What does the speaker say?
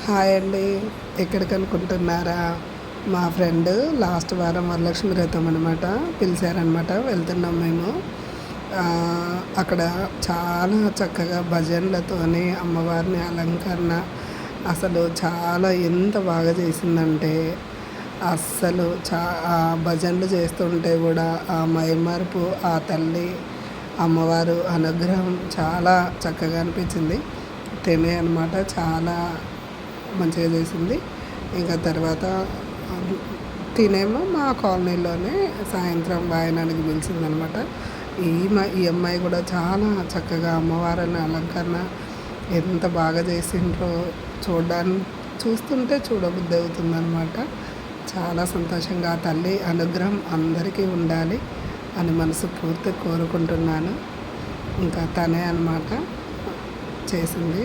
Hi అండి. ఎక్కడికి అనుకుంటున్నారా? మా ఫ్రెండ్ లాస్ట్ వారం వరలక్ష్మి వ్రతం అనమాట పిలిచారనమాట. వెళ్తున్నాం మేము. అక్కడ చాలా చక్కగా భజనలతోని అమ్మవారిని అలంకరణ అసలు చాలా ఎంత బాగా చేసిందంటే అస్సలు ఆ భజనలు చేస్తుంటే కూడా ఆ మైమరుపు, ఆ తల్లి అమ్మవారు అనుగ్రహం చాలా చక్కగా అనిపించింది. తినే అనమాట చాలా మంచిగా చేసింది. ఇంకా తర్వాత తినేమో మా కాలనీలోనే సాయంత్రం వాయనానికి పిలిచిందనమాట. ఈ అమ్మాయి కూడా చాలా చక్కగా అమ్మవారిని అలంకరణ ఎంత బాగా చేసిండ్రో చూస్తుంటే చూడబుద్ధి అవుతుందనమాట. చాలా సంతోషంగా ఆ తల్లి అనుగ్రహం అందరికీ ఉండాలి అని మనస్ఫూర్తిగా కోరుకుంటున్నాను. ఇంకా తనే అనమాట చేసింది.